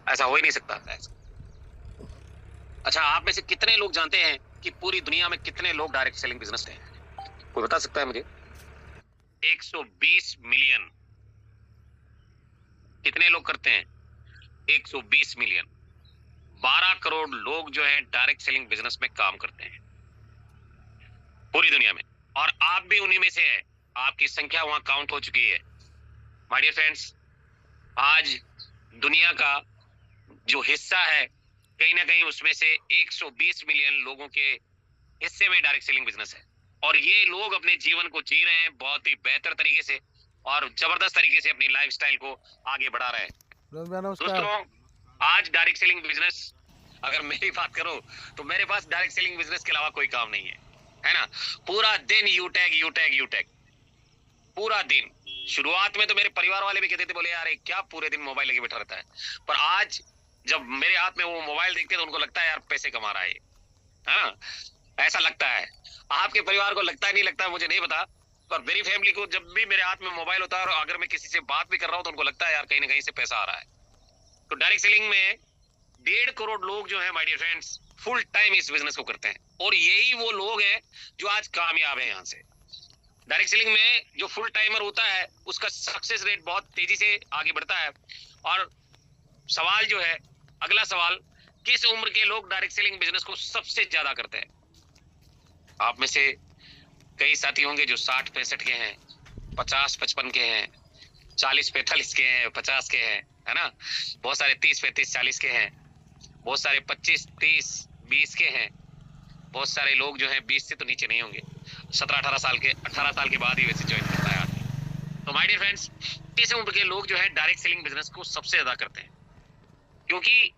ऐसा हो ही नहीं सकता। अच्छा, आप में से कितने लोग जानते हैं कि पूरी दुनिया में कितने लोग डायरेक्ट सेलिंग बिजनेस हैं? कोई बता सकता है मुझे? 120 मिलियन। कितने लोग करते हैं? 120 मिलियन। 12 करोड़ लोग जो है डायरेक्ट सेलिंग बिजनेस में काम करते हैं पूरी दुनिया में, और आप भी उन्हीं में से हैं। आपकी संख्या वहां काउंट हो चुकी है। माय डियर फ्रेंड्स, आज दुनिया का जो हिस्सा है, कहीं ना कहीं उसमें से 120 मिलियन लोगों के हिस्से में डायरेक्ट सेलिंग बिजनेस है, और ये लोग अपने जीवन को जी रहे हैं बहुत ही बेहतर तरीके से और जबरदस्त तरीके से अपनी लाइफस्टाइल को आगे बढ़ा रहे हैं। नमस्कार। दोस्तों, आज डायरेक्ट सेलिंग बिजनेस, अगर मेरी बात करो तो मेरे पास डायरेक्ट सेलिंग बिजनेस के अलावा कोई काम नहीं है ना। पूरा दिन you tag you tag you tag, पूरा दिन। शुरुआत में तो मेरे परिवार वाले भी कहते थे, बोले यार क्या पूरे दिन मोबाइल लेके बैठा रहता है, पर आज जब मेरे हाथ में वो मोबाइल देखते हैं तो उनको लगता है यार पैसे कमा रहा है ना, ऐसा लगता है। आपके परिवार को लगता है नहीं लगता है मुझे नहीं पता, पर मेरी फैमिली को जब भी मेरे हाथ में मोबाइल होता है और अगर मैं किसी से बात भी कर रहा हूँ तो उनको लगता है यार कहीं ना कहीं से पैसा आ रहा है। तो डायरेक्ट सेलिंग में 1.5 करोड़ लोग जो है my dear friends full time इस बिजनेस को करते हैं, और यही वो लोग हैं जो आज कामयाब है। यहाँ से डायरेक्ट सेलिंग में जो फुल टाइमर होता है उसका सक्सेस रेट बहुत तेजी से आगे बढ़ता है। और सवाल जो है, अगला सवाल, किस उम्र के लोग डायरेक्ट सेलिंग बिजनेस को सबसे ज्यादा करते हैं? आप में से कई साथी होंगे जो 60-65 के हैं, 50-55 के हैं, 40-45 के हैं, 50 के हैं, है ना। बहुत सारे 30-35-40 के हैं, बहुत सारे 25-30-20 के हैं, बहुत सारे लोग जो हैं 20 से तो नीचे नहीं होंगे, 17-18 साल के, 18 साल के बाद ही वैसे ज्वाइन करता है आदमी। तो माय डियर फ्रेंड्स, किस उम्र के लोग जो है डायरेक्ट सेलिंग बिजनेस को सबसे ज्यादा करते हैं? क्योंकि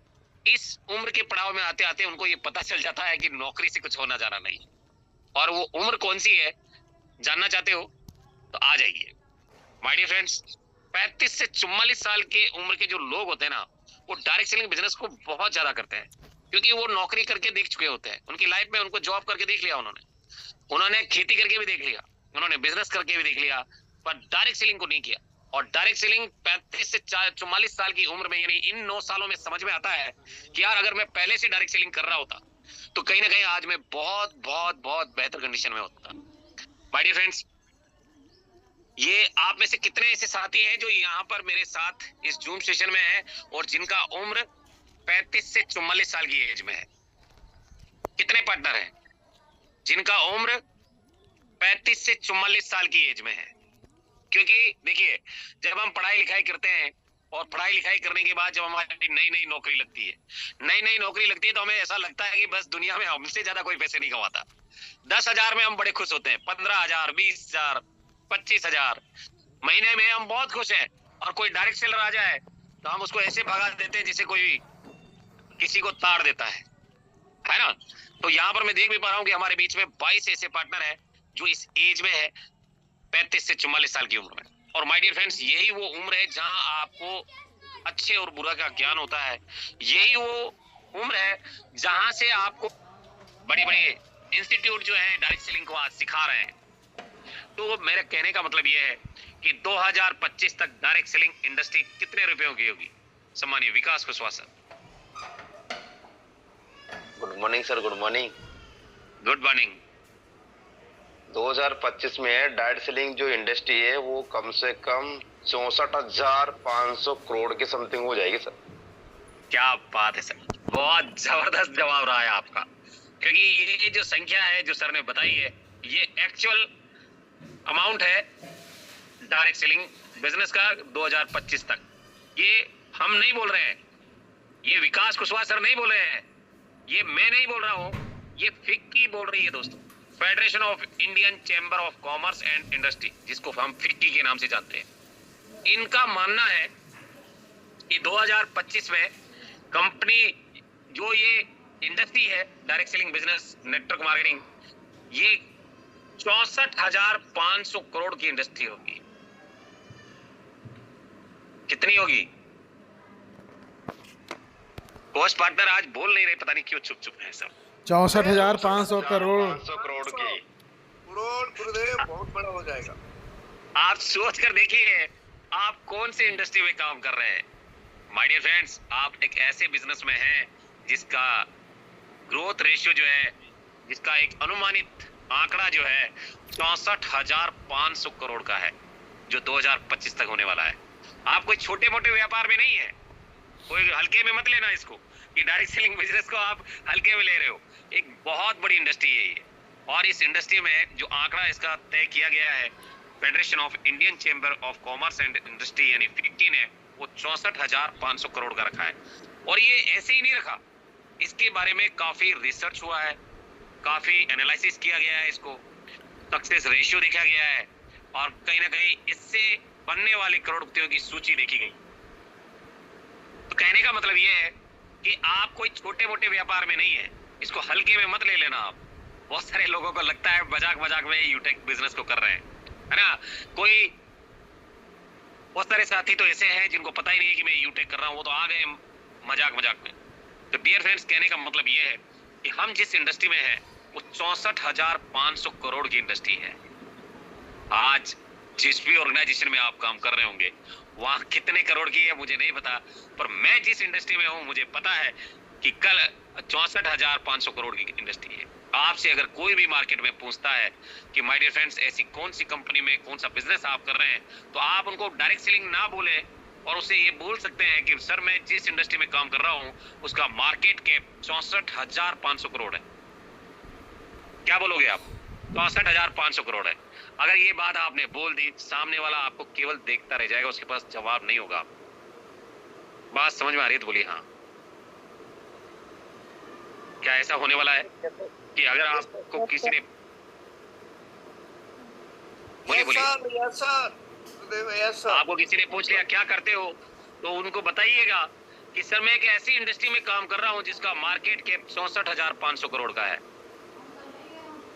इस उम्र के पड़ाव में आते आते उनको ये पता चल जाता है कि नौकरी से कुछ होना जाना नहीं। और वो उम्र कौन सी है, जानना चाहते हो तो आ जाइए माय डियर फ्रेंड्स। 35 से 44 साल के उम्र के जो लोग होते हैं ना, वो डायरेक्ट सेलिंग बिजनेस को बहुत ज्यादा करते हैं, क्योंकि वो नौकरी करके देख चुके होते हैं उनकी लाइफ में, उनको जॉब करके देख लिया उन्होंने खेती करके भी देख लिया, उन्होंने बिजनेस करके भी देख लिया, पर डायरेक्ट सेलिंग को नहीं किया। और डायरेक्ट सेलिंग 35 से 44 साल की उम्र में, यानी इन 9 सालों में समझ में आता है कि यार अगर मैं पहले से डायरेक्ट सेलिंग कर रहा होता तो कहीं ना कहीं आज मैं बहुत बहुत बहुत बेहतर कंडीशन में होता। माय डियर फ्रेंड्स, ये आप में से कितने ऐसे साथी हैं जो यहाँ पर मेरे साथ इस जूम सेशन में है और जिनका उम्र 35 से 44 साल की एज में है? कितने पार्टनर हैं जिनका उम्र 35 से 44 साल की एज में है? क्योंकि देखिए, जब हम पढ़ाई लिखाई करते हैं और पढ़ाई लिखाई करने के बाद जब हमारी नई नई नौकरी लगती है, नई नई नौकरी लगती है तो हमें ऐसा लगता है कि बस दुनिया में हमसे ज्यादा कोई पैसे नहीं कमाता। 10,000 में हम बड़े खुश होते हैं, 15,000, 20,000, 25,000 महीने में हम बहुत खुश हैं। और कोई डायरेक्ट सेलर आ जाए तो हम उसको ऐसे भगा देते हैं जैसे कोई किसी को ताड़ देता है ना। तो यहाँ पर मैं देख भी पा रहा हूँ कि हमारे बीच में 22 ऐसे पार्टनर हैं जो इस एज में है, 35 से 44 साल की उम्र में। और माय डियर फ्रेंड्स, यही वो उम्र है जहां आपको अच्छे और बुरा का ज्ञान होता है। यही वो उम्र है जहां से आपको बड़े बड़े इंस्टीट्यूट जो है डायरेक्ट सेलिंग को आज सिखा रहे हैं। तो मेरे कहने का मतलब यह है कि 2025 तक डायरेक्ट सेलिंग इंडस्ट्री कितने रुपयों की होगी? सम्मानीय Vikas Kushwaha sir. Good morning sir. Good morning. Good morning. 2025 में डायरेक्ट सेलिंग जो इंडस्ट्री है वो कम से कम 64,500 करोड़ के समथिंग हो जाएगी सर। क्या बात है सर, बहुत जबरदस्त जवाब रहा है आपका, क्योंकि ये जो संख्या है जो सर ने बताई है ये एक्चुअल अमाउंट है डायरेक्ट सेलिंग बिजनेस का 2025 तक। ये हम नहीं बोल रहे हैं, ये विकास कुशवाहा सर नहीं बोल रहे हैं, ये मैं नहीं बोल रहा हूं, ये फिक्की बोल रही है दोस्तों, federation of Indian chamber of commerce and industry, जिसको हम फिक्की के नाम से जानते हैं। इनका मानना है कि 2025 में कंपनी जो ये इंडस्ट्री है direct selling business network marketing, ये 64,500 करोड़ की इंडस्ट्री होगी। कितनी होगी? पोस्ट पार्टनर आज बोल नहीं रहे, पता नहीं क्यों चुप चुप है सब। 64,500 करोड़। 500 करोड़ की गुरुदेव बहुत बड़ा हो जाएगा। आप सोच कर देखिए, आप कौन सी इंडस्ट्री में काम कर रहे हैं? माय डियर फ्रेंड्स, आप एक ऐसे बिजनेस में हैं जिसका ग्रोथ रेशियो जो है, जिसका एक अनुमानित आंकड़ा जो है 64,500 करोड़ का है, जो 2025 तक होने वाला है। आप कोई छोटे मोटे व्यापार में नहीं है, कोई हल्के में मत लेना इसको कि डायरेक्ट सेलिंग बिजनेस को आप हल्के में ले रहे हो। एक बहुत बड़ी इंडस्ट्री है ये, और इस इंडस्ट्री में जो आंकड़ा इसका तय किया गया है federation of Indian chamber of commerce and industry यानी फिक्की ने, वो 64,500 करोड़ का रखा है। और ये ऐसे ही नहीं रखा, इसके बारे में काफी रिसर्च हुआ है, काफी एनालिसिस किया गया है, इसको सक्सेस रेशियो देखा गया है, और कहीं ना कहीं इससे बनने वाले करोड़पतियों की सूची देखी गई। तो कहने का मतलब ये है कि आप कोई छोटे मोटे व्यापार में नहीं है, इसको हल्के में मत ले लेना आप। बहुत सारे लोगों को लगता है मजाक मजाक में यूटेक बिजनेस को कर रहे हैं, है ना। कोई बहुत सारे साथी तो ऐसे हैं जिनको पता ही नहीं है कि मैं यूटेक कर रहा हूँ, वो तो आ गए मजाक मजाक में। तो डियर फ्रेंड्स, कहने का मतलब ये है कि हम जिस इंडस्ट्री में हैं वो 64,500 करोड़ की इंडस्ट्री है। आज जिस भी ऑर्गेनाइजेशन में आप काम कर रहे होंगे वहां कितने करोड़ की है मुझे नहीं पता, पर मैं जिस इंडस्ट्री में हूं मुझे पता है कि कल 64,500 करोड़ की इंडस्ट्री है। आपसे अगर कोई भी मार्केट में पूछता है कि माय डियर फ्रेंड्स ऐसी कौन सी कंपनी में कौन सा बिजनेस आप कर रहे हैं, तो आप उनको डायरेक्ट सेलिंग ना बोले और उससे ये बोल सकते हैं कि सर मैं जिस इंडस्ट्री में काम कर रहा हूं उसका मार्केट कैप 64,500 करोड़ है। क्या बोलोगे आप? 64,500 करोड़ है। अगर ये बात आपने बोल दी, सामने वाला आपको केवल देखता रह जाएगा, उसके पास जवाब नहीं होगा। बात समझ में आ रही है तो बोलिए हाँ। क्या ऐसा होने वाला है कि अगर आपको किसी ने बोलिए आपको किसी ने पूछ लिया क्या करते हो, तो उनको बताइएगा कि सर मैं एक ऐसी इंडस्ट्री में काम कर रहा हूं जिसका मार्केट कैप 64,500 करोड़ का है।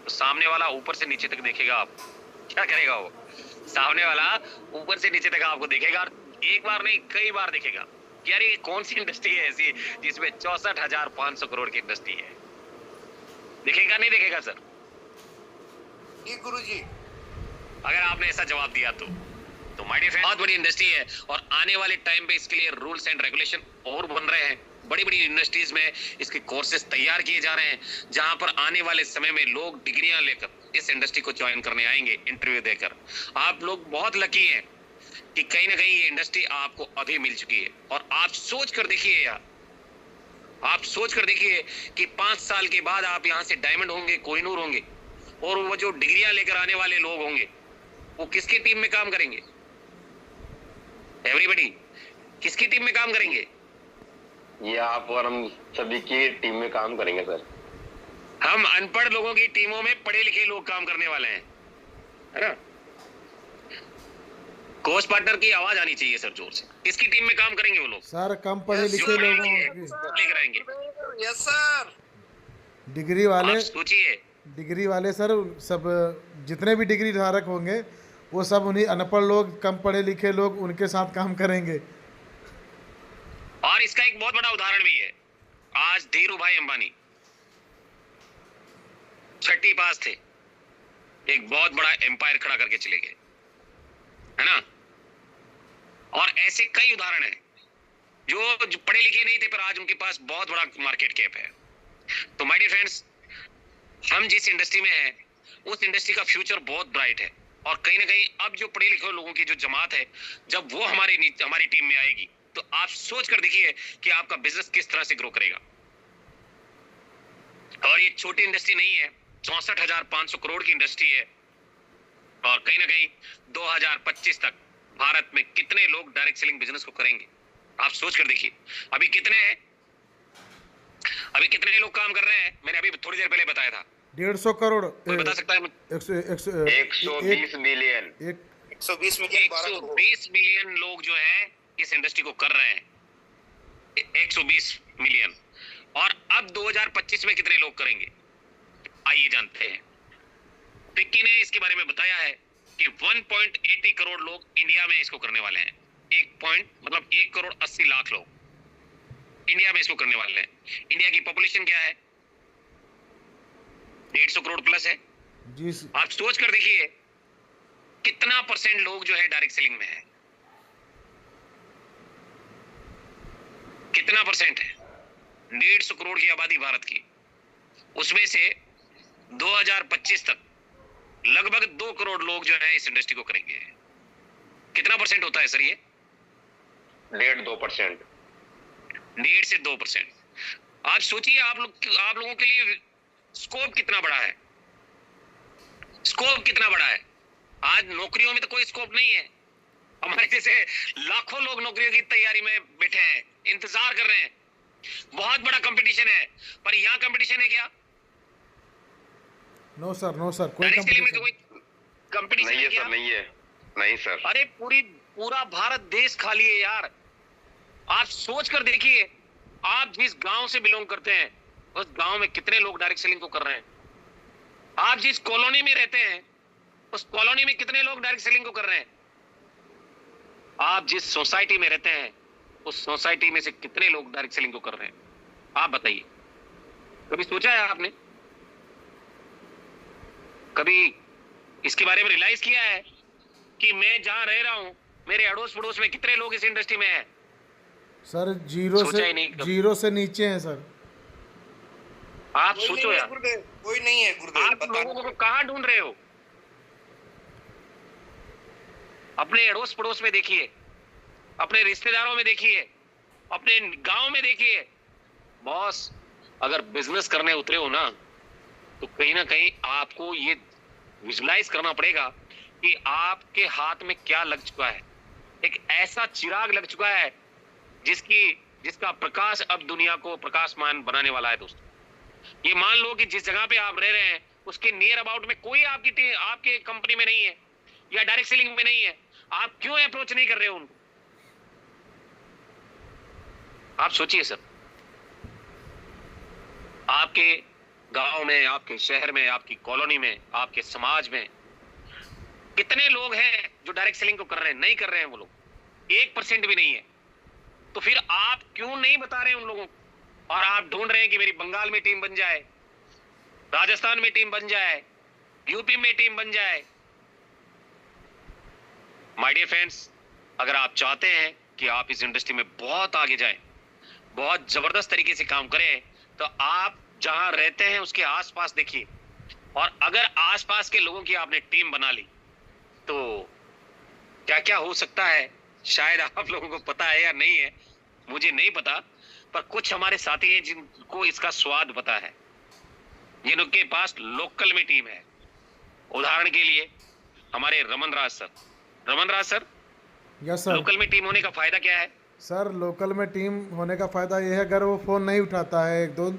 तो सामने वाला ऊपर से नीचे तक देखेगा, आप क्या करेगा? वो सामने वाला ऊपर से नीचे तक आपको देखेगा, और एक बार नहीं कई बार देखेगा कि यार ये कौन सी इंडस्ट्री है ऐसी जिसमें 64,500 करोड़ की इंडस्ट्री है। देखेगा नहीं देखेगा सर? जी गुरुजी। अगर आपने ऐसा जवाब दिया तो माय डियर फ्रेंड, बहुत बड़ी इंडस्ट्री है और आने वाले टाइम पे इसके लिए रूल्स एंड रेगुलेशन और बन रहे हैं। बड़ी बड़ी इंडस्ट्रीज में इसके कोर्सेज तैयार किए जा रहे हैं, जहां पर आने वाले समय में लोग डिग्रियां लेकर इस इंडस्ट्री को ज्वाइन करने आएंगे इंटरव्यू देकर। आप लोग बहुत लकी हैं कि कहीं ना कहीं ये इंडस्ट्री आपको अभी मिल चुकी है। और आप सोच कर देखिए यार, आप सोच कर देखिए कि 5 साल के बाद आप यहाँ से डायमंड होंगे, कोहिनूर होंगे, और वो जो डिग्रियां लेकर आने वाले लोग होंगे वो किसकी टीम में काम करेंगे? एवरीबॉडी किसकी टीम में काम करेंगे? ये आप और हम सभी की टीम में काम करेंगे सर। हम अनपढ़ लोगों की टीमों में पढ़े लिखे लोग काम करने वाले हैं, है ना। कोच पार्टनर की आवाज आनी चाहिए सर जोर से। किसकी टीम में काम करेंगे वो लोग? सर कम पढ़े लिखे लोगों की लेकर आएंगे। Yes sir. डिग्री वाले, सोचिए डिग्री वाले सर, सब जितने भी डिग्री धारक होंगे वो सब उन्हीं अनपढ़ लोग, कम पढ़े लिखे लोग उनके साथ काम करेंगे। और इसका एक बहुत बड़ा उदाहरण भी है। आज धीरू भाई अंबानी 6ठी पास थे, एक बहुत बड़ा एम्पायर खड़ा करके चले गए, है ना। और ऐसे कई उदाहरण हैं जो पढ़े लिखे नहीं थे पर आज उनके पास बहुत बड़ा मार्केट कैप है। तो माय डियर फ्रेंड्स, हम जिस इंडस्ट्री में हैं उस इंडस्ट्री का फ्यूचर बहुत ब्राइट है, और कहीं ना कहीं अब जो पढ़े लिखे लोगों की जो जमात है, जब वो हमारी टीम में आएगी तो आप सोच कर देखिए कि आपका बिजनेस किस तरह से ग्रो करेगा। और ये छोटी इंडस्ट्री नहीं है, 64,500 करोड़ की इंडस्ट्री है। और कहीं ना कहीं 2025 तक भारत में कितने लोग डायरेक्ट सेलिंग बिजनेस को करेंगे आप सोच कर देखिए। अभी कितने हैं, अभी कितने लोग काम कर रहे हैं? मैंने अभी थोड़ी देर पहले बताया था 150 करोड़, कोई बता सकता है? 120 मिलियन, 120 मिलियन, 120 मिलियन लोग जो हैं इस इंडस्ट्री को कर रहे हैं, 120 मिलियन। और अब 2025 में कितने लोग करेंगे आइए जानते हैं। फिक्की ने इसके बारे में बताया है कि 1.80 करोड़ लोग इंडिया में इसको करने वाले हैं। 1 करोड़ 80 लाख लोग इंडिया में इसको करने वाले हैं। इंडिया की पॉपुलेशन क्या है? 150 करोड़ प्लस है जी। आप सोच कर देखिए कितना % लोग जो है डायरेक्ट सेलिंग में है। कितना परसेंट है? 150 करोड़ की आबादी भारत की, उसमें से 2025 तक लगभग 2 करोड़ लोग जो है इस इंडस्ट्री को करेंगे। कितना परसेंट होता है सर ये? 1.5-2%। 1.5 से 2%। आप सोचिए, आप लोगों के लिए स्कोप कितना बड़ा है, स्कोप कितना बड़ा है। आज नौकरियों में तो कोई स्कोप नहीं है। हमारे जैसे लाखों लोग नौकरियों की तैयारी में बैठे हैं, इंतजार कर रहे हैं। बहुत बड़ा कंपटीशन है, पर यहाँ कंपटीशन है क्या? नो सर, नो सर, कोई डायरेक्ट सेलिंग में कंपटीशन कोई कंपटीशन नहीं है है क्या? सर, नहीं है, नहीं सर। अरे पूरा भारत देश खाली है यार। आप सोच कर देखिए, आप जिस गांव से बिलोंग करते हैं उस गांव में कितने लोग डायरेक्ट सेलिंग को कर रहे हैं। आप जिस कॉलोनी में रहते हैं उस कॉलोनी में कितने लोग डायरेक्ट सेलिंग को कर रहे हैं। आप जिस सोसाइटी में रहते हैं उस सोसाइटी में से कितने लोग डायरेक्ट सेलिंग को कर रहे हैं। आप बताइए, कभी सोचा है आपने? कभी इसके बारे में रियलाइज किया है कि मैं जहां रह रहा हूं मेरे अड़ोस पड़ोस में कितने लोग इस इंडस्ट्री में हैं? सर, जीरो सोचा ही नहीं से कभी। 0 से नीचे हैं सर। आप कोई सोचो नहीं है यार, गुरुदेव, कोई नहीं है गुरुदेव। आप लोगों को कहां ढूंढ रहे हो? अपने अड़ोस पड़ोस में देखिए, अपने रिश्तेदारों में देखिए, अपने गांव में देखिए। बॉस, अगर बिजनेस करने उतरे हो ना तो कहीं ना कहीं आपको ये विजुलाइज करना पड़ेगा कि आपके हाथ में क्या लग चुका है। एक ऐसा चिराग लग चुका है जिसका प्रकाश अब दुनिया को प्रकाशमान बनाने वाला है। दोस्तों, ये मान लो कि जिस जगह पे आप रह रहे हैं उसके नियर अबाउट में कोई आपके कंपनी में नहीं है या डायरेक्ट सेलिंग में नहीं है। आप क्यों अप्रोच नहीं कर रहे हो उनको? आप सोचिए सर, आपके गांव में, आपके शहर में, आपकी कॉलोनी में, आपके समाज में कितने लोग हैं जो डायरेक्ट सेलिंग को कर रहे हैं? नहीं कर रहे हैं वो लोग, 1% भी नहीं है। तो फिर आप क्यों नहीं बता रहे हैं उन लोगों को? और आप ढूंढ रहे हैं कि मेरी बंगाल में टीम बन जाए, राजस्थान में टीम बन जाए, यूपी में टीम बन जाए। माय डियर फ्रेंड्स, अगर आप चाहते हैं कि आप इस इंडस्ट्री में बहुत आगे जाएं, बहुत जबरदस्त तरीके से काम करें, तो आप जहां रहते हैं उसके आसपास देखिए। और अगर आसपास के लोगों की आपने टीम बना ली तो क्या क्या हो सकता है, शायद आप लोगों को पता है या नहीं है, मुझे नहीं पता, पर कुछ हमारे साथी हैं जिनको इसका स्वाद पता है, जिनके पास लोकल में टीम है। उदाहरण के लिए हमारे रमन राज सर, यस सर। लोकल में टीम होने का फायदा क्या है? सर, लोकल में टीम होने का फ़ायदा ये है, अगर वो फ़ोन नहीं उठाता है 1-2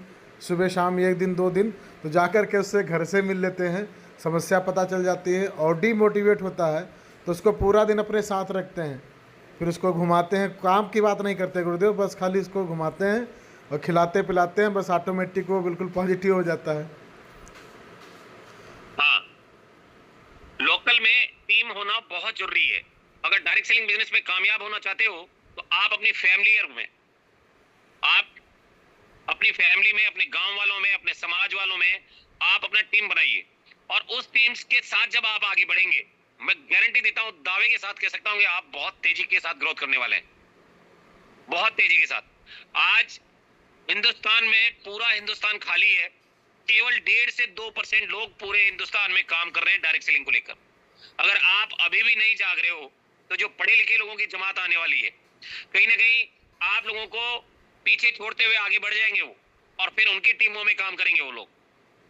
सुबह शाम 1 दिन 2 दिन, तो जाकर के उससे घर से मिल लेते हैं, समस्या पता चल जाती है और डीमोटिवेट होता है तो उसको पूरा दिन अपने साथ रखते हैं, फिर उसको घुमाते हैं। काम की बात नहीं करते गुरुदेव, बस खाली उसको घुमाते हैं और खिलाते पिलाते हैं, बस ऑटोमेटिक वो बिल्कुल पॉजिटिव हो जाता है। हाँ, लोकल में टीम होना बहुत जरूरी है। अगर डायरेक्ट सेलिंग बिजनेस में कामयाब होना चाहते हो तो आप अपनी फैमिली में, आप अपनी फैमिली में, अपने गांव वालों में, अपने समाज वालों में आप अपना टीम बनाइए। और उस टीम्स के साथ जब आप आगे बढ़ेंगे, मैं गारंटी देता हूं, दावे के साथ कह सकता हूं कि आप बहुत तेजी के साथ ग्रोथ करने वाले हैं, बहुत तेजी के साथ। आज हिंदुस्तान में पूरा हिंदुस्तान खाली है, केवल 1.5 से 2% लोग पूरे हिंदुस्तान में काम कर रहे हैं डायरेक्ट सेलिंग को लेकर। अगर आप अभी भी नहीं जाग रहे हो तो जो पढ़े लिखे लोगों की जमात आने वाली है, कहीं ना कहीं आप लोगों को पीछे छोड़ते हुए आगे बढ़ जाएंगे वो, और फिर उनकी टीमों में काम करेंगे वो लोग।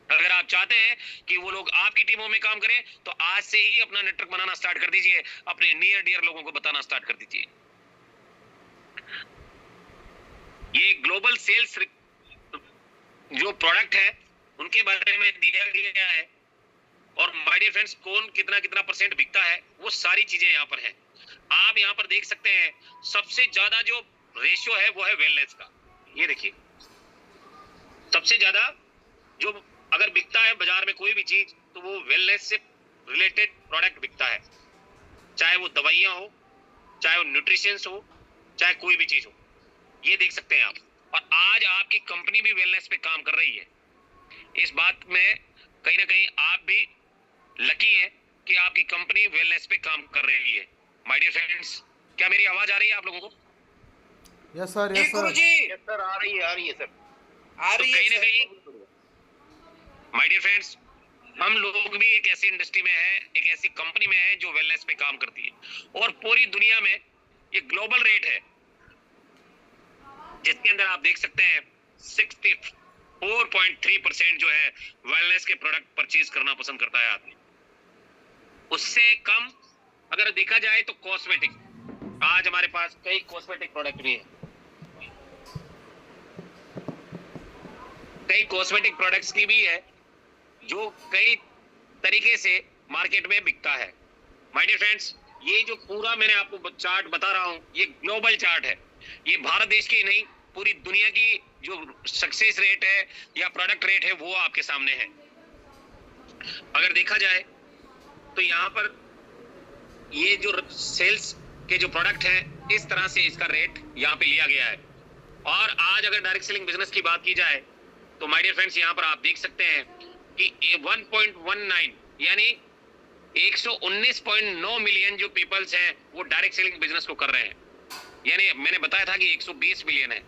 अगर आप चाहते हैं कि वो लोग आपकी टीमों में काम करें तो आज से ही अपना नेटवर्क बनाना स्टार्ट कर दीजिए, अपने नियर डियर लोगों को बताना स्टार्ट कर दीजिए। ये ग्लोबल सेल्स जो प्रोडक्ट है उनके बारे में दिया गया है, और माय डियर फ्रेंड्स, कौन कितना कितना % बिकता है वो सारी चीजें यहाँ पर हैं। आप यहाँ पर देख सकते हैं, सबसे ज्यादा जो रेशियो है वो है वेलनेस का। ये देखिए, सबसे ज्यादा जो अगर बिकता है बाजार में कोई भी चीज तो वो वेलनेस से रिलेटेड प्रोडक्ट बिकता है, चाहे वो दवाइयां हो, चाहे वो न्यूट्रिशंस हो, चाहे कोई भी चीज हो। ये देख सकते हैं आप, और आज आपकी कंपनी भी वेलनेस पे काम कर रही है। इस बात में कहीं ना कहीं आप भी लकी है कि आपकी कंपनी वेलनेस पे काम कर रही है। माय डियर फ्रेंड्स, क्या मेरी आवाज आ रही है आप लोगों को? यस सर, जी यस गुरु सर। जी, सर आ रही है सर। आ तो रही कहीं ना है कहीं सर। माय डियर फ्रेंड्स, हम लोग भी एक ऐसी इंडस्ट्री में हैं, एक ऐसी कंपनी में हैं जो वेलनेस पे काम करती है, और पूरी दुनिया में ये ग्लोबल रेट है जिसके अंदर आप देख सकते हैं 64.3% जो है वेलनेस के प्रोडक्ट परचेज करना पसंद करता है आदमी। उससे कम अगर देखा जाए तो कॉस्मेटिक, आज हमारे पास कई कॉस्मेटिक प्रोडक्ट भी हैं, कई कॉस्मेटिक प्रोडक्ट्स की भी है जो कई तरीके से मार्केट में बिकता है। माय डियर फ्रेंड्स, ये जो पूरा मैंने आपको चार्ट बता रहा हूं, ये ग्लोबल चार्ट है। ये भारत देश की नहीं, पूरी दुनिया की जो सक्सेस रेट है या प्रोडक्ट रेट है वो आपके सामने है। अगर देखा जाए तो यहाँ पर ये जो सेल्स के जो प्रोडक्ट है, इस तरह से इसका रेट यहाँ पे लिया गया है। और आज अगर डायरेक्ट सेलिंग बिजनेस की बात की जाए तो माय डियर फ्रेंड्स, यहाँ पर आप देख सकते हैं कि 1.19 यानी 119.9 मिलियन जो पीपल्स हैं वो डायरेक्ट सेलिंग बिजनेस को कर रहे हैं। यानी मैंने बताया था कि 120 मिलियन है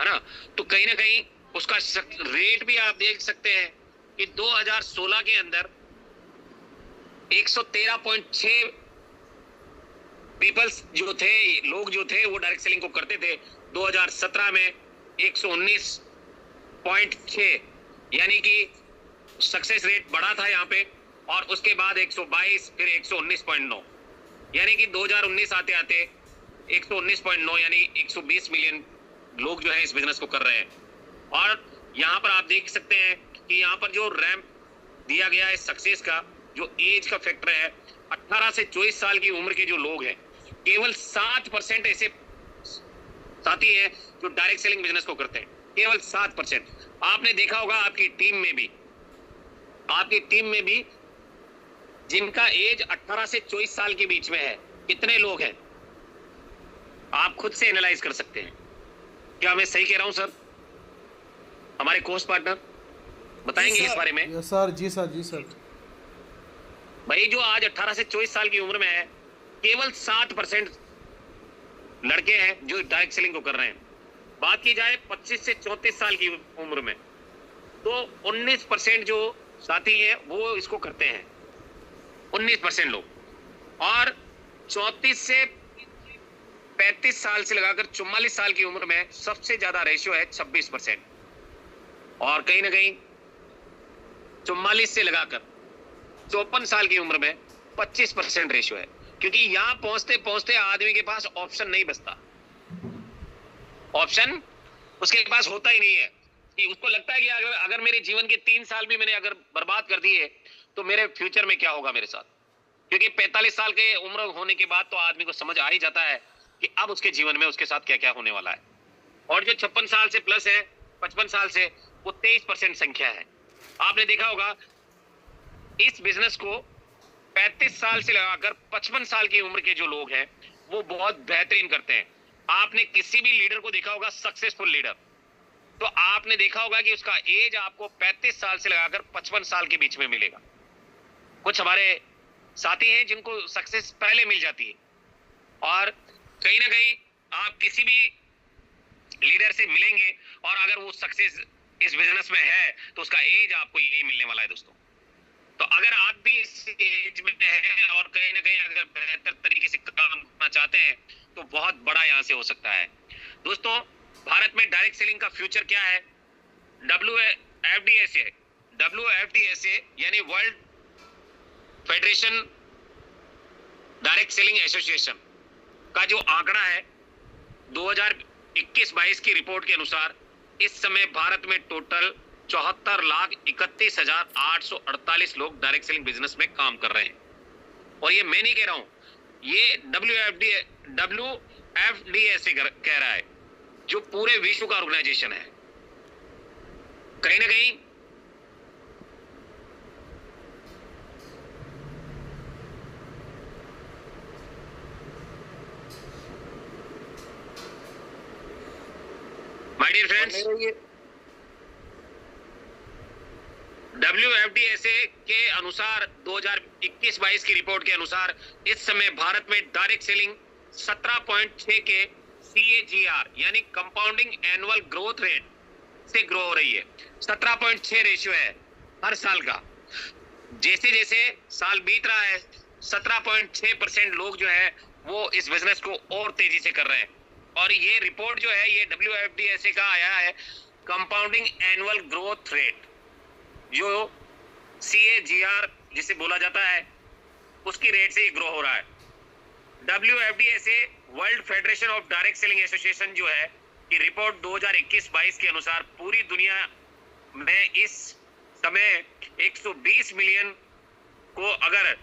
ना। तो कहीं ना कहीं उसका रेट भी आप देख सकते हैं कि 2016 के अंदर 113.6 पीपल्स जो थे, लोग जो थे वो डायरेक्ट सेलिंग को करते थे। 2017 में 119.6 यानी कि सक्सेस रेट बढ़ा था यहाँ पे, और उसके बाद 122, फिर 119.9 यानी कि 2019 आते आते 119.9 यानी 120 मिलियन लोग जो है इस बिजनेस को कर रहे हैं। और यहाँ पर आप देख सकते हैं कि यहाँ पर जो रैंप दिया गया है सक्सेस का, जो एज का फैक्टर है, 18 से 24 साल की उम्र के जो लोग हैं, केवल 7% ऐसे साथी हैं जो डायरेक्ट सेलिंग बिजनेस को करते हैं, केवल 7%। आपने देखा होगा आपकी टीम में भी जिनका एज 18 से 24 साल के बीच में है, कितने लोग हैं? आप खुद से एनालाइज कर सकते हैं। क्या मैं सही कह रहा हूं सर? हमारे कोर्स पार्टनर बताएंगे इस बारे में। यस सर, जी सर, जी सर। भाई जो आज 18 से 24 साल की उम्र में है, केवल 7% लड़के हैं जो डायरेक्ट सेलिंग को कर रहे हैं। बात की जाए 25 से 34 साल की उम्र में, तो 19% जो साथी हैं वो इसको करते हैं, 19% लोग। और 34 से 35 साल से लगाकर 44 साल की उम्र में सबसे ज्यादा रेशियो है 26%। और कहीं ना कहीं 44 से लगाकर 54 साल की उम्र में 25% रेशियो है, क्योंकि यहां पहुंचते पहुंचते आदमी के पास ऑप्शन नहीं बचता। ऑप्शन उसके पास होता ही नहीं है कि उसको लगता है कि अगर मेरे जीवन के 3 साल भी मैंने अगर बर्बाद कर दिए तो मेरे फ्यूचर में क्या होगा मेरे साथ। क्योंकि 45 साल के उम्र होने के बाद तो आदमी को समझ आ ही जाता है कि अब उसके जीवन में उसके साथ क्या क्या होने वाला है। और जो 56 साल से प्लस है, 55 साल से, वो 23% संख्या है। आपने देखा होगा इस बिजनेस को 35 साल से लगाकर 55 साल की उम्र के जो लोग हैं वो बहुत बेहतरीन करते हैं। आपने किसी भी लीडर को देखा होगा, सक्सेसफुल लीडर, तो आपने देखा होगा कि उसका एज आपको 35 साल से लगाकर 55 साल के बीच में मिलेगा। कुछ हमारे साथी हैं जिनको सक्सेस पहले मिल जाती है, और कहीं ना कहीं आप किसी भी लीडर से मिलेंगे और अगर वो सक्सेस इस बिजनेस में है तो उसका एज आपको यही मिलने वाला है दोस्तों। तो अगर आप भी इस एज में हैं और कहीं ना कहीं अगर बेहतर तरीके से काम करना चाहते हैं तो बहुत बड़ा यहाँ से हो सकता है दोस्तों। भारत में डायरेक्ट सेलिंग का फ्यूचर क्या है? WFDSA यानी world federation direct selling association का जो आंकड़ा है 2021-22 की रिपोर्ट के अनुसार इस समय भारत में टोटल 74,31,848 लोग डायरेक्ट सेलिंग बिजनेस में काम कर रहे हैं। और ये मैं नहीं कह रहा हूं, ये WFDSA कह रहा है, जो पूरे विश्व का ऑर्गेनाइजेशन है। कहीं ना कहीं माय डियर फ्रेंड्स, WFDSA के अनुसार 2021-22 की रिपोर्ट के अनुसार इस समय भारत में डायरेक्ट सेलिंग 17.6 के CAGR यानी कंपाउंडिंग एनुअल ग्रोथ रेट से ग्रो हो रही है। 17.6 रेशियो है हर साल का। जैसे जैसे साल बीत रहा है 17.6% लोग जो है वो इस बिजनेस को और तेजी से कर रहे हैं। और ये रिपोर्ट जो है ये WFDSA का आया है, कंपाउंडिंग एनुअल ग्रोथ रेट जो CAGR जिसे बोला जाता है उसकी रेट से ये ग्रो हो रहा है। WFDSA world federation of direct selling association जो है कि रिपोर्ट 2021-22 के अनुसार पूरी दुनिया में इस समय 120 मिलियन को अगर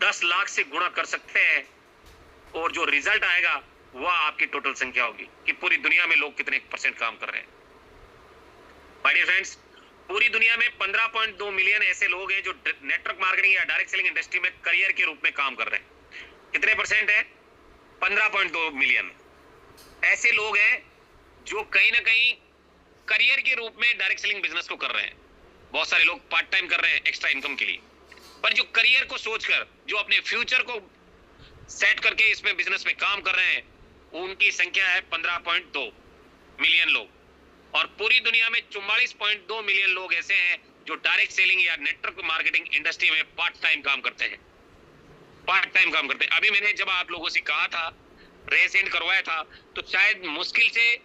10 लाख से गुणा कर सकते हैं और जो रिजल्ट आएगा वह आपकी टोटल संख्या होगी कि पूरी दुनिया में लोग कितने % काम कर रहे हैं। माय डियर फ्रेंड्स, पूरी दुनिया में 15.2 मिलियन ऐसे लोग हैं जो नेटवर्क मार्केटिंग या डायरेक्ट सेलिंग इंडस्ट्री में करियर के रूप में काम कर रहे हैं। कितने % है? 15.2 मिलियन ऐसे लोग हैं जो कहीं ना कहीं करियर के रूप में डायरेक्ट सेलिंग बिजनेस को कर रहे हैं। बहुत सारे लोग पार्ट टाइम कर रहे हैं एक्स्ट्रा इनकम के लिए, पर जो करियर को सोचकर, जो अपने फ्यूचर को सेट करके इसमें बिजनेस में काम कर रहे हैं, उनकी संख्या है 15.2 मिलियन लोग। और पूरी दुनिया में 44.2 मिलियन लोग ऐसे हैं जो डायरेक्ट सेलिंग या नेटवर्क मार्केटिंग इंडस्ट्री में पार्ट टाइम काम करते हैं। पार्ट टाइम काम करते हैं। अभी मैंने जब आप लोगों से कहा था, रेस एंड करवाया था, तो शायद मुश्किल से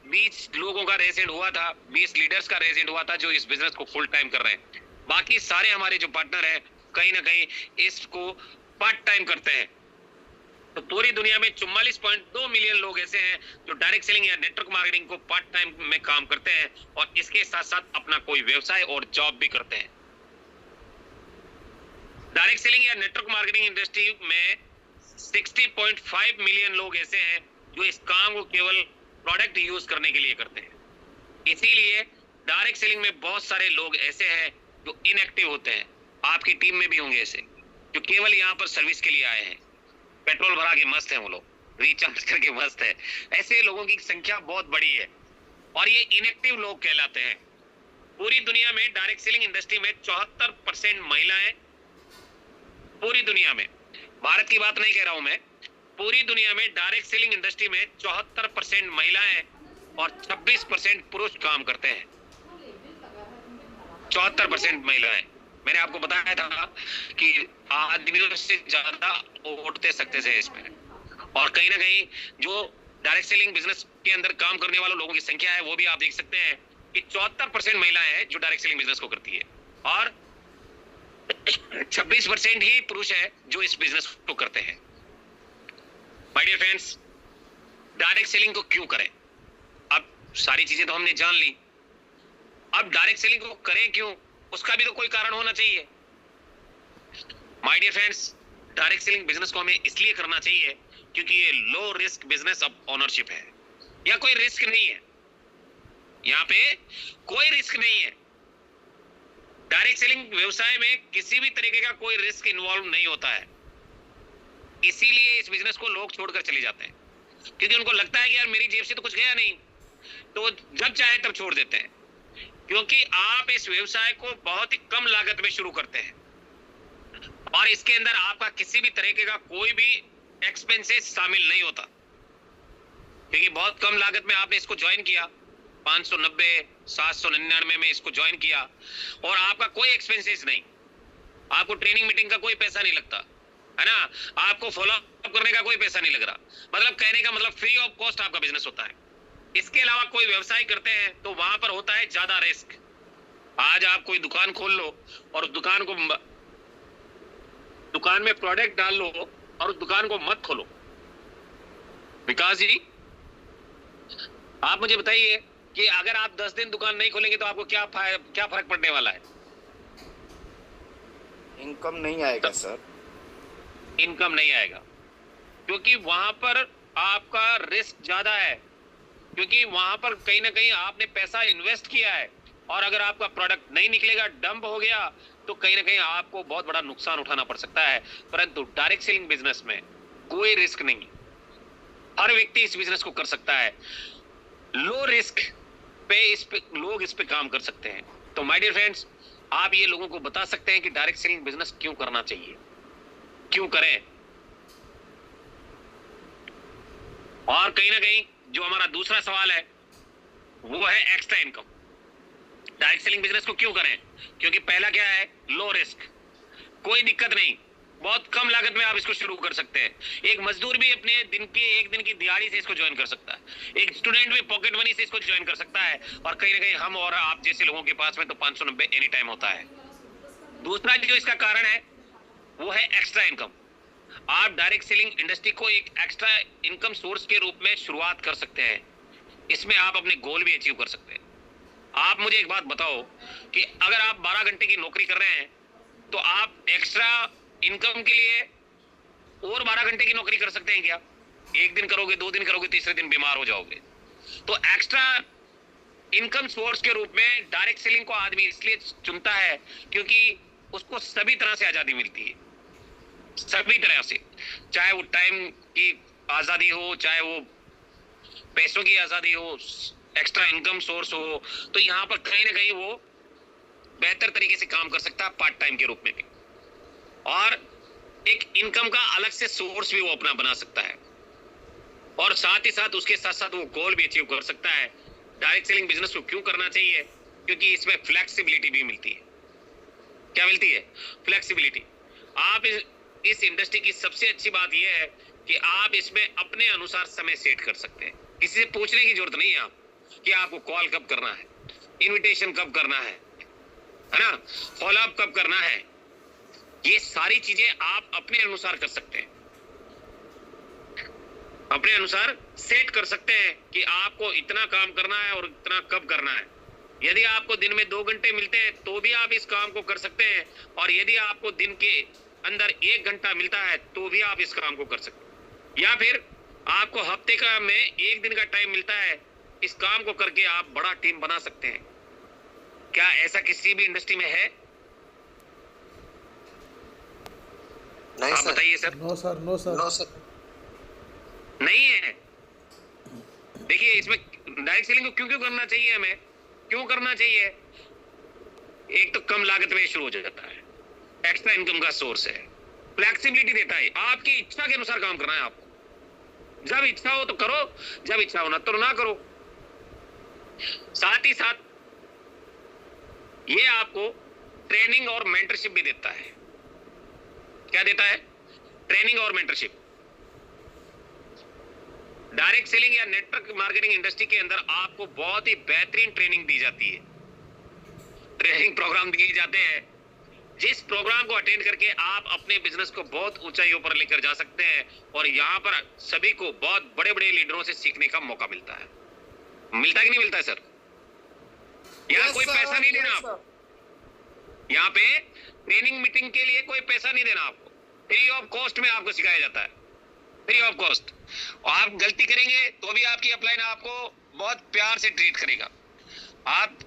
20 लोगों का रेस एंड हुआ था, 20 लीडर्स का रेस एंड हुआ था जो इस बिजनेस को फुल टाइम कर रहे हैं। बाकी सारे हमारे जो पार्टनर हैं कहीं ना कहीं इसको पार्ट टाइम करते हैं। तो पूरी दुनिया में 44.2 मिलियन लोग ऐसे हैं जो डायरेक्ट सेलिंग या नेटवर्क मार्केटिंग को पार्ट टाइम में काम करते हैं और इसके साथ साथ अपना कोई व्यवसाय और जॉब भी करते हैं। डायरेक्ट सेलिंग या नेटवर्क मार्केटिंग इंडस्ट्री में 60.5 मिलियन लोग ऐसे हैं जो इस काम को केवल प्रोडक्ट यूज करने के लिए करते हैं। इसीलिए डायरेक्ट सेलिंग में बहुत सारे लोग ऐसे हैं जो इनएक्टिव होते हैं। आपकी टीम में भी होंगे ऐसे जो केवल यहाँ पर सर्विस के लिए आए हैं, पेट्रोल भरा के मस्त हैं, वो लोग रिचार्ज करके मस्त है। ऐसे लोगों की संख्या बहुत बड़ी है और ये इनएक्टिव लोग कहलाते हैं। पूरी दुनिया में डायरेक्ट सेलिंग इंडस्ट्री में 74% महिलाएं, पूरी दुनिया में, भारत की बात नहीं कह रहा हूं मैं, पूरी दुनिया में डायरेक्ट सेलिंग इंडस्ट्री में 74% महिलाएं और 26% पुरुष काम करते हैं। 74% महिलाएं। मैंने आपको बताया था कि आदमियों से ज्यादा वोट दे सकते थे इसमें। और कहीं ना कहीं जो डायरेक्ट सेलिंग बिजनेस के अंदर काम करने वाले लोगों की संख्या है वो भी आप देख सकते हैं कि 74% महिलाएं हैं जो डायरेक्ट सेलिंग बिजनेस को करती है और 26% ही पुरुष है जो इस बिजनेस को करते हैं। My dear friends, direct selling को क्यों करें? अब सारी चीजें तो हमने जान ली, अब डायरेक्ट सेलिंग को करें क्यों, उसका भी तो कोई कारण होना चाहिए। My dear friends, direct selling business को हमें इसलिए करना चाहिए क्योंकि ये low risk business of ownership है। यहाँ कोई रिस्क नहीं है, यहाँ पे कोई रिस्क नहीं है। डायरेक्ट सेलिंग व्यवसाय में किसी भी तरीके का कोई रिस्क इन्वॉल्व नहीं होता है। इसीलिए इस बिजनेस को लोग छोड़कर चले जाते हैं क्योंकि उनको लगता है कि यार मेरी जेब से तो कुछ गया नहीं, तो जब चाहे तब छोड़ देते हैं। क्योंकि आप इस व्यवसाय को बहुत ही कम लागत में शुरू करते हैं और इसके अंदर आपका किसी भी तरीके का कोई भी एक्सपेंसेस शामिल नहीं होता, क्योंकि बहुत कम लागत में आपने इसको ज्वाइन किया। 590, 799 में इसको ज्वाइन किया और आपका कोई एक्सपेंसेस नहीं, आपको ट्रेनिंग मीटिंग का कोई पैसा नहीं लगता है ना, आपको फॉलो अप करने का कोई पैसा नहीं लग रहा। मतलब कहने का मतलब फ्री ऑफ कॉस्ट आपका बिजनेस होता है। इसके अलावा कोई व्यवसाय करते हैं तो वहां पर होता है ज्यादा रिस्क। आज आप कोई दुकान खोल लो और उस दुकान में प्रोडक्ट डाल लो और उस दुकान को मत खोलो। विकास जी, आप मुझे बताइए कि अगर आप 10 दिन दुकान नहीं खोलेंगे तो आपको क्या फर्क पड़ने वाला है? इनकम नहीं आएगा सर, इनकम नहीं आएगा क्योंकि वहां पर आपका रिस्क ज्यादा है, क्योंकि वहां पर कहीं ना कहीं आपने पैसा इन्वेस्ट किया है और अगर आपका प्रोडक्ट नहीं निकलेगा, डंप हो गया, तो कहीं ना कहीं आपको बहुत बड़ा नुकसान उठाना पड़ सकता है। परंतु डायरेक्ट सेलिंग बिजनेस में कोई रिस्क नहीं, हर व्यक्ति इस बिजनेस को कर सकता है। लो रिस्क पे लोग इस पे काम कर सकते हैं। तो माय डियर फ्रेंड्स, आप ये लोगों को बता सकते हैं कि डायरेक्ट सेलिंग बिजनेस क्यों करना चाहिए, क्यों करें। और कहीं ना कहीं जो हमारा दूसरा सवाल है वो है extra income. Direct selling business को क्यों करें? क्योंकि पहला क्या है, लो रिस्क, कोई दिक्कत नहीं, बहुत कम लागत में आप इसको शुरू कर सकते हैं। एक मजदूर भी अपने एक दिन की दिहाड़ी से इसको ज्वाइन कर सकता है, एक स्टूडेंट भी पॉकेट मनी से इसको ज्वाइन कर सकता है, और कहीं ना कहीं हम और आप जैसे लोगों के पास में तो 590 एनी टाइम होता है। दूसरा जो इसका कारण है वो है एक्स्ट्रा इनकम। आप डायरेक्ट सेलिंग इंडस्ट्री को एक एक्स्ट्रा इनकम सोर्स के रूप में शुरुआत कर सकते हैं। इसमें आप अपने गोल भी अचीव कर सकते हैं। आप मुझे एक बात बताओ कि अगर आप 12 घंटे की नौकरी कर रहे हैं तो आप एक्स्ट्रा इनकम के लिए और 12 घंटे की नौकरी कर सकते हैं क्या? एक दिन करोगे, 2 दिन करोगे, तीसरे दिन बीमार हो जाओगे। तो एक्स्ट्रा इनकम सोर्स के रूप में डायरेक्ट सेलिंग को आदमी इसलिए चुनता है क्योंकि उसको सभी तरह से आजादी मिलती है, सभी तरह से, चाहे वो टाइम की आजादी हो, चाहे वो पैसों की आजादी हो, एक्स्ट्रा इनकम सोर्स हो। तो यहाँ पर कहीं ना कहीं वो बेहतर तरीके से काम कर सकता है पार्ट टाइम के रूप में भी, और एक इनकम का अलग से सोर्स भी वो अपना बना सकता है, और साथ ही साथ उसके साथ साथ वो गोल भी अचीव कर सकता है। डायरेक्ट सेलिंग बिजनेस को क्यों करना चाहिए? क्योंकि इसमें फ्लेक्सिबिलिटी भी मिलती है। क्या मिलती है? फ्लेक्सिबिलिटी। आप इस इंडस्ट्री की सबसे अच्छी बात यह है कि आप इसमें अपने अनुसार समय सेट कर सकते हैं। किसी से पूछने की जरूरत नहीं है आप कि आपको कॉल कब करना है, इनविटेशन कब करना है ना, फॉलोअप कब करना है। ये सारी चीजें आप अपने अनुसार कर सकते हैं, अपने अनुसार सेट कर सकते हैं कि आपको इतना काम करना है और इतना कब करना है। यदि आपको दिन में 2 घंटे मिलते हैं तो भी आप इस काम को कर सकते हैं, और यदि आपको दिन के अंदर 1 घंटा मिलता है तो भी आप इस काम को कर सकते हैं। या फिर आपको हफ्ते का में 1 दिन का टाइम मिलता है, इस काम को करके आप बड़ा टीम बना सकते हैं। क्या ऐसा किसी भी इंडस्ट्री में है? नहीं आप सर। बताइए sir. No sir, no sir, no sir. नहीं है। देखिए, इसमें डायरेक्ट सेलिंग को क्यों क्यों करना चाहिए, हमें क्यों करना चाहिए? एक तो कम लागत में शुरू हो जाता है, एक्स्ट्रा इनकम का सोर्स है, फ्लेक्सिबिलिटी देता है, आपकी इच्छा के अनुसार काम करना है आपको। जब इच्छा हो तो करो, जब इच्छा हो ना तो ना करो। साथ ही साथ ये आपको ट्रेनिंग और मेंटरशिप भी देता है। क्या देता है? ट्रेनिंग और मेंटरशिप। डायरेक्ट सेलिंग या नेटवर्क मार्केटिंग इंडस्ट्री के अंदर आपको बहुत ही बेहतरीन ट्रेनिंग दी जाती है, ट्रेनिंग प्रोग्राम दिए जाते हैं, जिस प्रोग्राम को अटेंड करके आप अपने बिजनेस को बहुत ऊंचाइयों पर लेकर जा सकते हैं, और यहाँ पर सभी को बहुत बड़े बड़े लीडरों से सीखने का मौका मिलता है। मिलता कि नहीं मिलता है सर? यहाँ कोई पैसा नहीं देना आपको, यहाँ पे ट्रेनिंग मीटिंग के लिए कोई पैसा नहीं देना आपको, फ्री ऑफ कॉस्ट में आपको सिखाया जाता है, फ्री ऑफ कॉस्ट। और आप गलती करेंगे तो भी आपकी अपलाइन आपको बहुत प्यार से ट्रीट करेगा। आप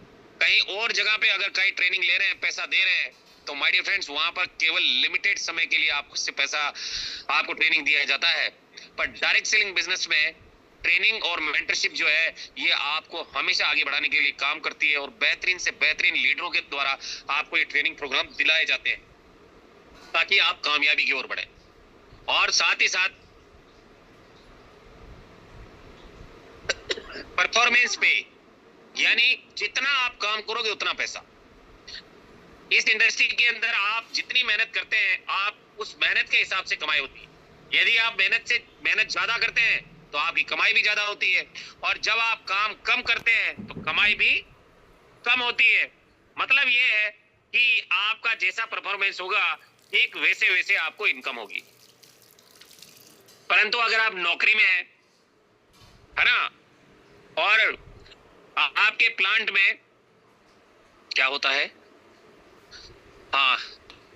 कहीं और जगह पे अगर कहीं ट्रेनिंग ले रहे हैं, पैसा दे रहे हैं, तो माय डियर फ्रेंड्स, वहां पर केवल लिमिटेड समय के लिए आपको से पैसा आपको ट्रेनिंग दिया जाता है। पर डायरेक्ट सेलिंग बिजनेस में ट्रेनिंग और मेंटरशिप जो है ये आपको हमेशा आगे बढ़ाने के लिए काम करती है, और बेहतरीन से बेहतरीन लीडरों के द्वारा आपको ये ट्रेनिंग प्रोग्राम दिलाए जाते हैं ताकि आप कामयाबी की ओर बढ़े। और साथ ही साथ परफॉर्मेंस पे, यानी जितना आप काम करोगे उतना पैसा। इस इंडस्ट्री के अंदर आप जितनी मेहनत करते हैं, आप उस मेहनत के हिसाब से कमाई होती है। यदि आप मेहनत ज्यादा करते हैं तो आपकी कमाई भी ज्यादा होती है, और जब आप काम कम करते हैं तो कमाई भी कम होती है। मतलब ये है कि आपका जैसा परफॉर्मेंस होगा ठीक वैसे वैसे आपको इनकम होगी। परंतु अगर आप नौकरी में है ना, और आपके प्लांट में क्या होता है, हाँ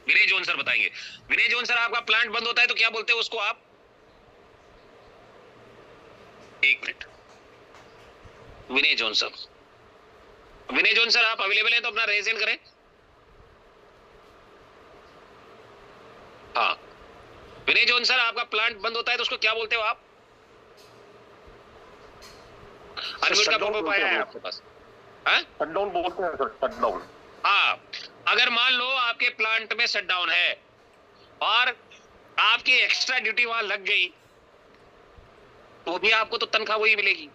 विनय जॉन सर बताएंगे। विनय जॉन सर, आपका प्लांट बंद होता है तो क्या बोलते हैं उसको आप? एक मिनट, विनय जॉन सर, विनय जॉन सर आप अवेलेबल हैं तो अपना रेज हैंड करें। हाँ विनय जॉन सर, आपका प्लांट बंद होता है तो उसको क्या बोलते हो आप? अनम्यूट का पॉपअप आया है आपके पास? हाँ, शटडाउन बोलते हैं सर, शटडाउन। हाँ, अगर मान लो आपके प्लांट में शटडाउन है और आपकी एक्स्ट्रा ड्यूटी वहां लग गई तो भी आपको तो तनख्वाह वही मिलेगी।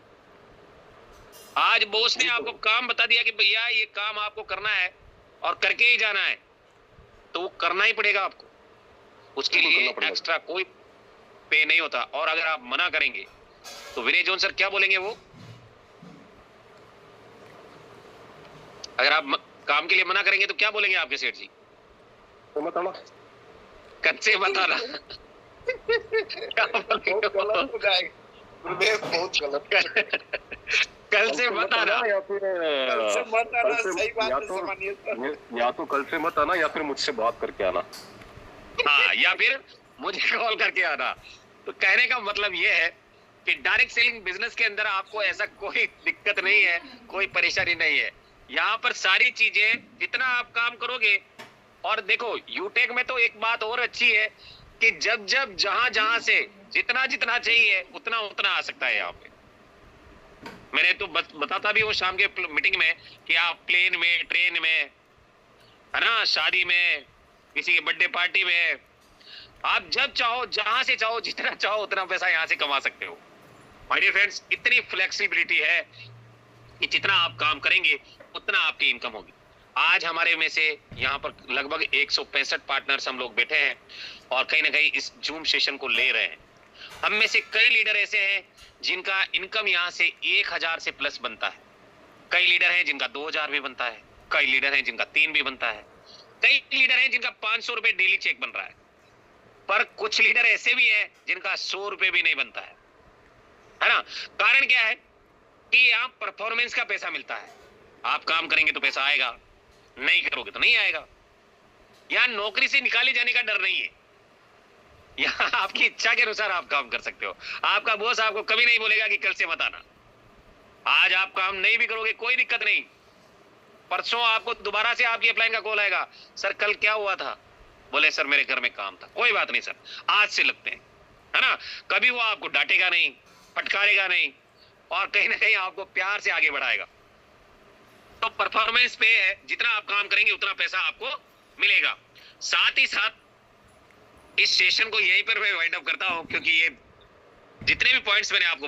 आज बॉस ने आपको काम बता दिया कि भैया ये काम आपको करना है और करके ही जाना है, तो वो करना ही पड़ेगा आपको, उसके लिए एक्स्ट्रा कोई पे नहीं होता। और अगर आप मना करेंगे तो विनय जॉन सर क्या बोलेंगे? वो अगर आप काम के लिए मना करेंगे तो क्या बोलेंगे आपके सेठ जी? तो मत आना, कच्चे मत आना। क्या बोलेंगे? गलत हो जाएगा गुरुदेव, बहुत गलत। कल से मत आना, या फिर कल से मत आना, सही बात या है, तो सामान्य सर। या तो कल से मत आना या फिर मुझसे बात करके आना। हाँ, या फिर मुझे कॉल करके आना। तो कहने का मतलब ये है कि डायरेक्ट सेलिंग बिजनेस के अंदर आपको ऐसा कोई दिक्कत नहीं है, कोई परेशानी नहीं है। यहाँ पर सारी चीजें जितना आप काम करोगे, और देखो यूटेक में तो एक बात और अच्छी है कि जब जब जहां जहां से जितना जितना चाहिए उतना उतना आ सकता है। यहाँ पे मैंने तो बताता भी हूँ शाम के मीटिंग में कि आप प्लेन में, ट्रेन में, है ना, शादी में, किसी के बर्थडे पार्टी में, आप जब चाहो जहां से चाहो जितना चाहो उतना पैसा यहाँ से कमा सकते हो। माय डियर फ्रेंड्स, इतनी फ्लेक्सिबिलिटी है कि जितना आप काम करेंगे उतना आपकी इनकम होगी। आज हमारे में से यहाँ पर लगभग 165 पार्टनर्स हम लोग बैठे हैं और कहीं ना कहीं इस जूम सेशन को ले रहे हैं। हम में से कई लीडर ऐसे हैं जिनका इनकम यहाँ से 1000 से प्लस बनता है, कई लीडर हैं जिनका 2000 भी बनता है, कई लीडर हैं जिनका 3 भी बनता है, कई लीडर हैं जिनका 500 रुपए डेली चेक बन रहा है, पर कुछ लीडर ऐसे भी हैं जिनका 100 रुपए भी नहीं बनता है ना। कारण क्या है कि यहाँ परफॉर्मेंस का पैसा मिलता है। आप काम करेंगे तो पैसा आएगा, नहीं करोगे तो नहीं आएगा। यहाँ नौकरी से निकाले जाने का डर नहीं है, यहाँ आपकी इच्छा के अनुसार आप काम कर सकते हो। आपका बॉस आपको कभी नहीं बोलेगा कि कल से मत आना। आज आप काम नहीं भी करोगे कोई दिक्कत नहीं, परसों आपको दोबारा से आपकी अपलाइन का कॉल आएगा, सर कल क्या हुआ था? बोले सर मेरे घर में काम था। कोई बात नहीं सर, आज से लगते हैं, है ना। कभी वो आपको डांटेगा नहीं, फटकारेगा नहीं, और कहीं ना कहीं आपको प्यार से आगे बढ़ाएगा। तो परफॉर्मेंस पे है, जितना आप काम करेंगे उतना पैसा आपको मिलेगा। साथ ही साथ इस सेशन को यहीं पर मैं वाइंड अप करता हूं, क्योंकि ये जितने भी पॉइंट्स मैंने आपको